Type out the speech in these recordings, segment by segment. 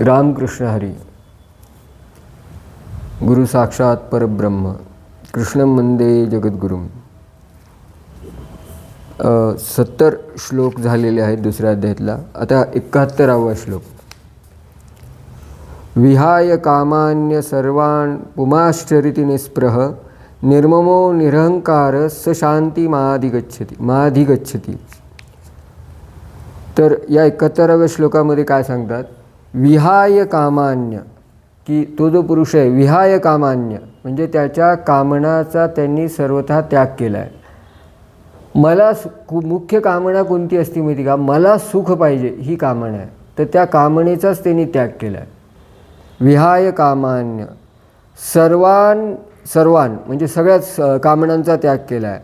रामकृष्ण हरी. गुरु साक्षात परब्रह्म कृष्णं वंदे जगद्गुरुम. 70 श्लोक झालेले आहेत दुसऱ्या अध्यायातला. आता 71वा श्लोक. विहाय कामान्य सर्वान् पुमाश्चरिति निस्पृह निर्ममो निरहंकार स शांती माधिगच्छति. तर या 71व्या श्लोकामध्ये काय सांगतात? विहाय कामान्य, की तो जो पुरुष आहे विहाय कामान्य म्हणजे त्याच्या कामनाचा त्यांनी सर्वथा त्याग केला आहे. मला मुख्य कामना कोणती असते माहिती का? मला सुख पाहिजे ही कामना आहे. तर त्या कामनेचाच त्यांनी त्याग केला आहे. विहाय कामान्य सर्वान म्हणजे सगळ्याच कामनांचा त्याग केला आहे.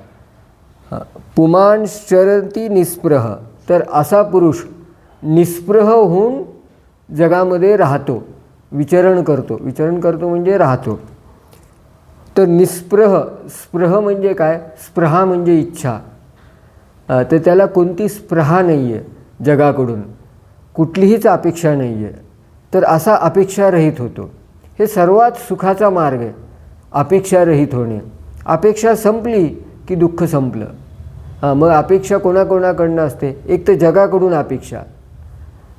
पुमांश्चरती निस्पृह, तर असा पुरुष निस्पृह होऊन जगामध्ये राहतो, विचरण करतो म्हणजे राहतो. तर निस्पृह, स्पृह म्हणजे काय? स्पृहा म्हणजे इच्छा. तर त्याला कोणती स्पृहा नाही आहे जगाकडून, कुठलीहीच अपेक्षा नाही आहे. तर असा अपेक्षारहित होतो. हे सर्वात सुखाचा मार्ग आहे, अपेक्षारहित होणे. अपेक्षा संपली की दुःख संपलं. मग अपेक्षा कोणाकोणाकडनं असते? एक तर जगाकडून अपेक्षा,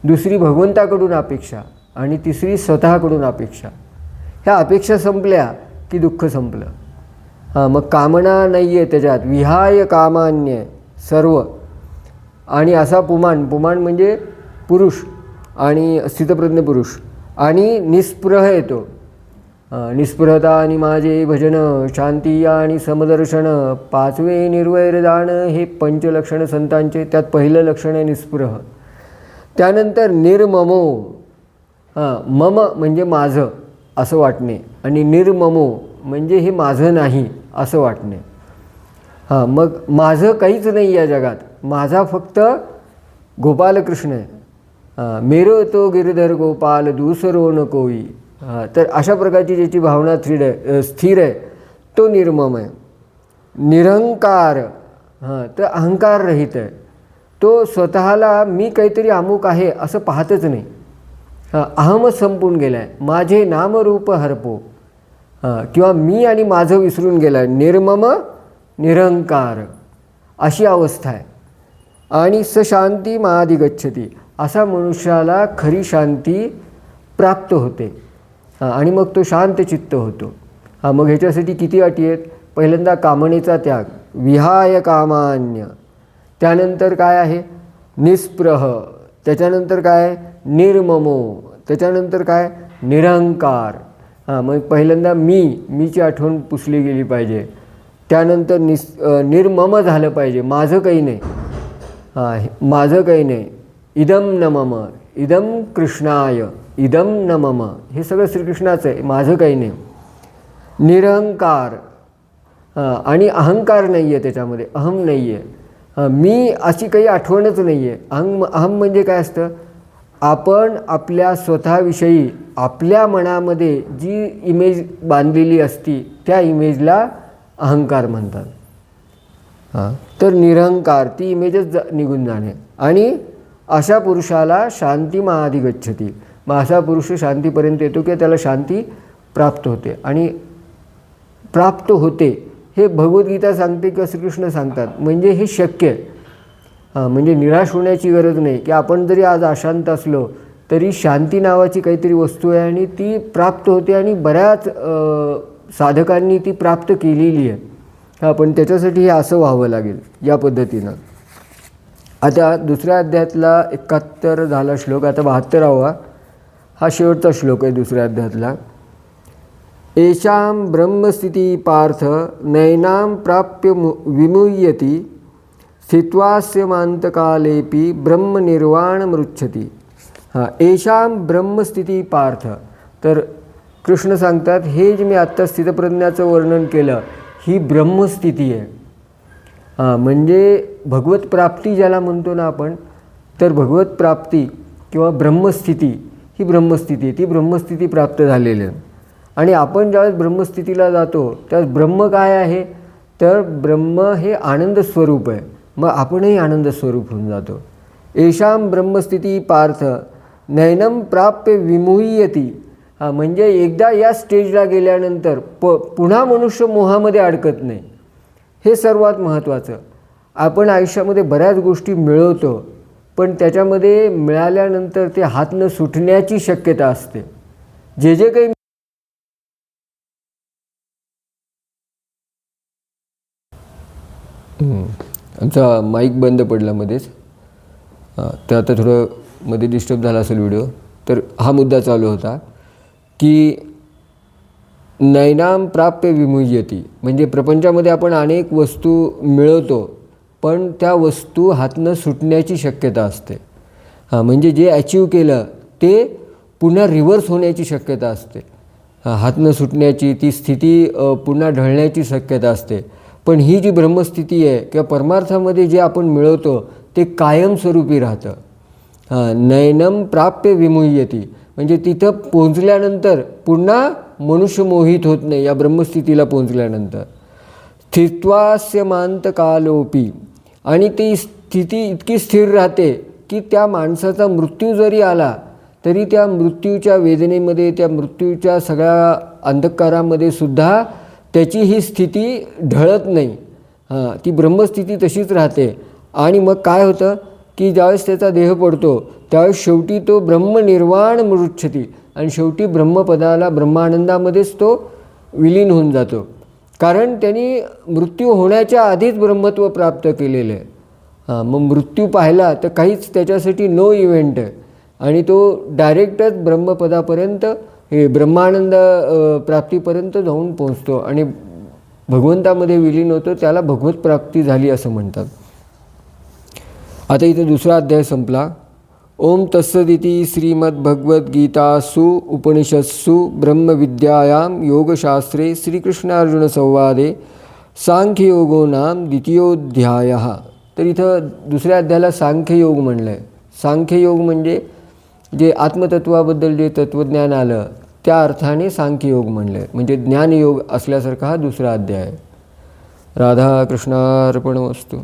दुसरी भगवंताकडून अपेक्षा आणि तिसरी स्वतःकडून अपेक्षा. ह्या अपेक्षा संपल्या की दुःख संपलं. मग कामना नाही आहे त्याच्यात. विहाय कामान्य सर्व. आणि असा पुमान म्हणजे पुरुष आणि स्थितप्रज्ञ पुरुष. आणि निस्पृह येतो. निस्पृहता आणि माझे भजन, शांती आणि समदर्शन, 5वे निर्वैरदान, हे पंचलक्षण संतांचे. त्यात पहिलं लक्षण आहे निस्पृह. त्यानंतर निर्ममो, मम म्हणजे माझं असं वाटणे, आणि निर्ममो म्हणजे हे माझं नाही असं वाटणे. मग माझं काहीच नाही या जगात, माझा फक्त गोपालकृष्ण आहे. मेरो तो गिरधर गोपाल दूसरो न कोई. तर अशा प्रकारची ज्याची भावना स्थिर आहे तो निर्मम आहे. निरहंकार, तर अहंकार रहित आहे. तो स्वतःला मी काहीतरी अमुक आहे असं पाहतच नाही. अहमच संपून गेला आहे. माझे नामरूप हरपो, किंवा मी आणि माझं विसरून गेला आहे. निर्मम निरहंकार अशी अवस्था आहे. आणि स शांती माधिगच्छति, असा मनुष्याला खरी शांती प्राप्त होते. आणि मग तो शांत चित्त होतो. मग ह्याच्यासाठी किती अटी आहेत? पहिल्यांदा कामनेचा त्याग, विहाय कामान्य. त्यानंतर काय आहे? निस्पृह. त्याच्यानंतर काय? निर्ममो. त्याच्यानंतर काय? निरहंकार. मग पहिल्यांदा मीची आठवण पुसली गेली पाहिजे. त्यानंतर निर्मम झालं पाहिजे. माझं काही नाही, माझं काही नाही. इदम न मम, इदम कृष्णाय, इदम न मम, हे सगळं श्रीकृष्णाचं आहे, माझं काही नाही. निरहंकार, आणि अहंकार नाही आहे त्याच्यामध्ये, अहम नाही आहे. मी अशी काही आठवणच नाही आहे. अहम म्हणजे काय असतं? आपण आपल्या स्वतःविषयी आपल्या मनामध्ये जी इमेज बांधलेली असती त्या इमेजला अहंकार म्हणतात. तर निरहंकार, ती इमेजच निघून जाणे. आणि अशा पुरुषाला शांती माधिगच्छति. मग असा पुरुष शांतीपर्यंत येतो की त्याला शांती प्राप्त होते. आणि प्राप्त होते हे भगवद्गीता सांगते किंवा श्रीकृष्ण सांगतात. म्हणजे हे शक्य आहे. म्हणजे निराश होण्याची गरज नाही की आपण जरी आज अशांत असलो तरी शांती नावाची काहीतरी वस्तू आहे आणि ती प्राप्त होते. आणि बऱ्याच साधकांनी ती प्राप्त केलेली आहे. पण त्याच्यासाठी हे असं व्हावं लागेल या पद्धतीनं. आता दुसऱ्या अध्यायातला 71 झाला श्लोक. आता 72वा हा शेवटचा श्लोक आहे दुसऱ्या अध्यायातला. येषां ब्रह्मस्थिती पार्थ नैनां प्राप्य विमुह्यति स्थित्वास्य मान्तकालेपि ब्रह्मनिर्वाणमृच्छति. येषां ब्रह्मस्थिती पार्थ. तर कृष्ण सांगतात, हे जे मी आत्ता स्थितप्रज्ञाचं वर्णन केलं ही ब्रह्मस्थिती आहे. म्हणजे भगवत प्राप्ती ज्याला म्हणतो ना आपण, तर भगवत प्राप्ती किंवा ब्रह्मस्थिती ही ब्रह्मस्थिती आहे. ती ब्रह्मस्थिती प्राप्त झालेली आहे. आणि आपण ज्यावेळेस ब्रह्मस्थितीला जातो त्यावेळेस ब्रह्म काय आहे? तर ब्रह्म हे आनंद स्वरूप आहे. मग आपणही आनंद स्वरूप होऊन जातो. येषां ब्रह्मस्थिती पार्थ नयनम प्राप्य विमुह्यती. म्हणजे एकदा या स्टेजला गेल्यानंतर पुन्हा मनुष्य मोहामध्ये अडकत नाही. हे सर्वात महत्त्वाचं. आपण आयुष्यामध्ये बऱ्याच गोष्टी मिळवतो, पण त्याच्यामध्ये मिळाल्यानंतर ते हात न सुटण्याची शक्यता असते. जे जे काही आमचा माईक बंद पडला मध्येच, तर आता थोडं मध्ये डिस्टर्ब झाला असेल व्हिडिओ. तर हा मुद्दा चालू होता की नैनाम प्राप्य विमुह्यती. म्हणजे प्रपंचामध्ये आपण अनेक वस्तू मिळवतो, पण त्या वस्तू हातनं सुटण्याची शक्यता असते. म्हणजे जे अचीव केलं ते पुन्हा रिव्हर्स होण्याची शक्यता असते. हातनं सुटण्याची ती स्थिती पुन्हा ढळण्याची शक्यता असते. पण ही जी ब्रह्मस्थिती आहे किंवा परमार्थामध्ये जे आपण मिळवतो ते कायमस्वरूपी राहतं. नयनम प्राप्य विमुह्यती म्हणजे तिथं पोचल्यानंतर पुन्हा मनुष्य मोहित होत नाही. या ब्रह्मस्थितीला पोचल्यानंतर स्थित्वास्यमांत कालोपी. आणि ती स्थिती इतकी स्थिर राहते की त्या माणसाचा मृत्यू जरी आला तरी त्या मृत्यूच्या वेदनेमध्ये, त्या मृत्यूच्या सगळ्या अंधकारामध्ये सुद्धा त्याची ही स्थिती ढळत नाही. ती ब्रह्मस्थिती तशीच राहते. आणि मग काय होतं की ज्यावेळेस त्याचा देह पडतो त्यावेळेस शेवटी तो ब्रह्मनिर्वाण मृच्छती. आणि शेवटी ब्रह्मपदाला, ब्रह्मानंदामध्येच तो विलीन होऊन जातो. कारण त्यांनी मृत्यू होण्याच्या आधीच ब्रह्मत्व प्राप्त केलेलं आहे. मग मृत्यू पाहिला तर काहीच त्याच्यासाठी नो इव्हेंट आहे. आणि तो डायरेक्टच ब्रह्मपदापर्यंत, हे ब्रह्मानंद प्राप्तीपर्यंत जाऊन पोचतो आणि भगवंतामध्ये विलीन होतो. त्याला भगवत प्राप्ती झाली असं म्हणतात. आता इथे दुसरा अध्याय संपला. ओम तत्सदिति श्रीमद्भगवद्गीतासु उपनिषत्सु ब्रह्मविद्यायां योगशास्त्रे श्रीकृष्णार्जुन संवादे सांख्ययोगो नाम द्वितीयोऽध्यायः. तर इथं दुसऱ्या अध्यायाला सांख्ययोग म्हणलं आहे. सांख्ययोग म्हणजे जे आत्मतत्वाबद्दल जे तत्त्वज्ञान आलं त्या अर्थाने सांख्ययोग म्हणलं आहे. म्हणजे ज्ञानयोग असल्यासारखा हा दुसरा अध्याय आहे. राधा कृष्णार्पणमस्तु.